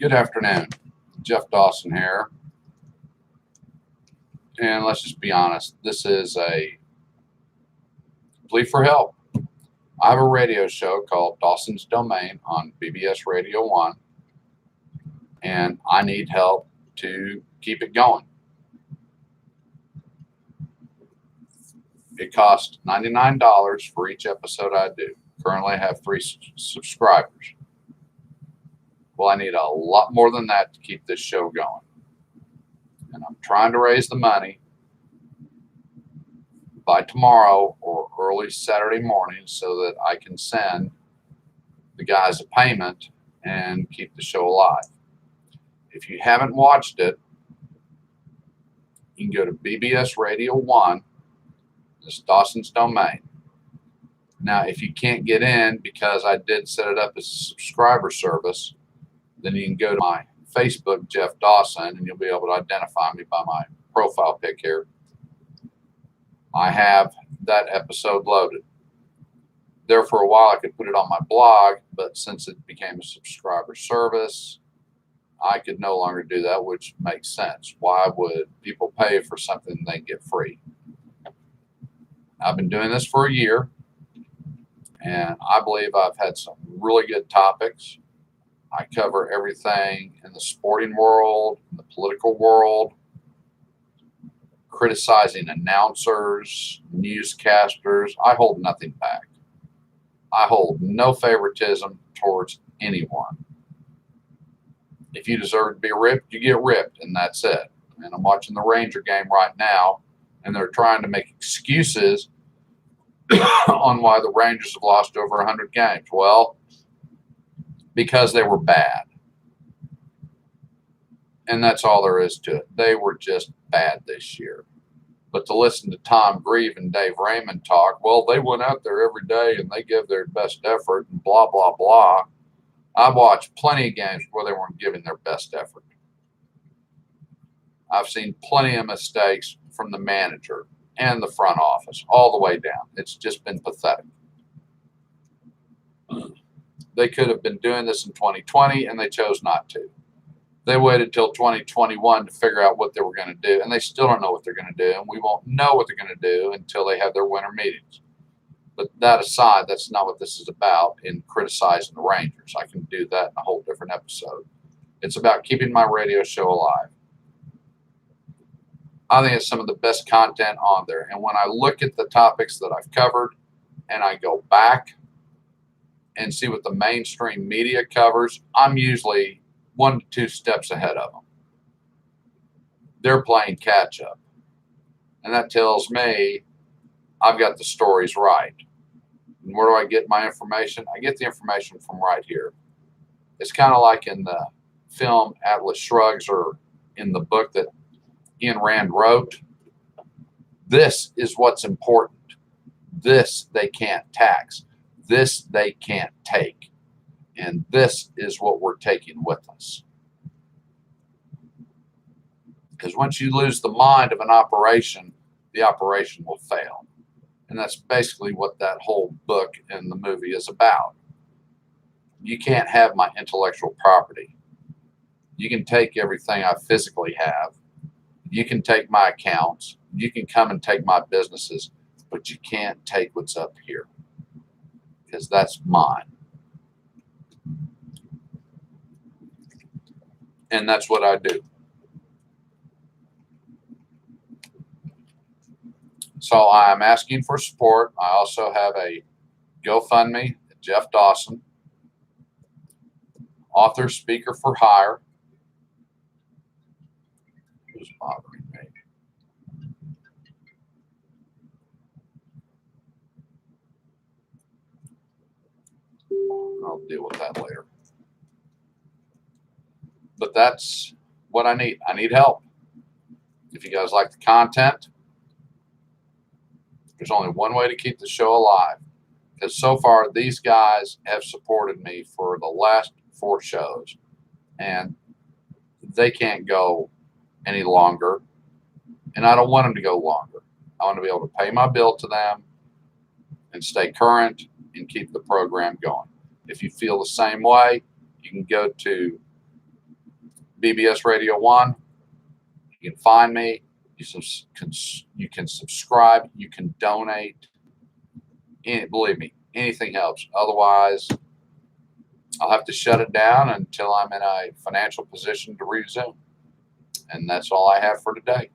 Good afternoon. Jeff Dawson here. And let's just be honest, this is a plea for help. I have a radio show called Dawson's Domain on BBS Radio 1, and I need help to keep it going. It costs $99 for each episode I do. Currently, I have 3 subscribers. Well, I need a lot more than that to keep this show going. And I'm trying to raise the money by tomorrow or early Saturday morning so that I can send the guys a payment and keep the show alive. If you haven't watched it, you can go to BBS Radio 1. It's Dawson's Domain. Now, if you can't get in because I did set it up as a subscriber service, then you can go to my Facebook, Jeff Dawson, and you'll be able to identify me by my profile pic here. I have that episode loaded. There for a while I could put it on my blog, but since it became a subscriber service, I could no longer do that, which makes sense. Why would people pay for something they get free? I've been doing this for a year, and I believe I've had some really good topics. I cover everything in the sporting world, in the political world, criticizing announcers, newscasters. I hold nothing back. I hold no favoritism towards anyone. If you deserve to be ripped, you get ripped, and that's it. And I'm watching the Ranger game right now, and they're trying to make excuses on why the Rangers have lost over 100 games. Well, because they were bad. And that's all there is to it. They were just bad this year. But to listen to Tom Grieve and Dave Raymond talk, well, they went out there every day and they gave their best effort and blah, blah, blah. I've watched plenty of games where they weren't giving their best effort. I've seen plenty of mistakes from the manager and the front office all the way down. It's just been pathetic. They could have been doing this in 2020, and they chose not to. They waited till 2021 to figure out what they were going to do, and they still don't know what they're going to do, and we won't know what they're going to do until they have their winter meetings. But that aside, that's not what this is about in criticizing the Rangers. I can do that in a whole different episode. It's about keeping my radio show alive. I think it's some of the best content on there, and when I look at the topics that I've covered and I go back and see what the mainstream media covers, I'm usually 1 to 2 steps ahead of them. They're playing catch up. And that tells me I've got the stories right. And where do I get my information? I get the information from right here. It's kind of like in the film Atlas Shrugs or in the book that Ayn Rand wrote. This is what's important. This they can't tax. This they can't take. And this is what we're taking with us. Because once you lose the mind of an operation, the operation will fail. And that's basically what that whole book and the movie is about. You can't have my intellectual property. You can take everything I physically have. You can take my accounts. You can come and take my businesses. But you can't take what's up here. Because that's mine. And that's what I do. So I'm asking for support. I also have a GoFundMe, Jeff Dawson, author, speaker for hire. Who's bothering me? I'll deal with that later. But that's what I need. I need help. If you guys like the content, there's only one way to keep the show alive. Because so far, these guys have supported me for the last 4 shows. And they can't go any longer. And I don't want them to go longer. I want to be able to pay my bill to them and stay current and keep the program going. If you feel the same way, you can go to BBS Radio 1. You can find me. You can subscribe. You can donate. Believe me, anything helps. Otherwise, I'll have to shut it down until I'm in a financial position to resume. And that's all I have for today.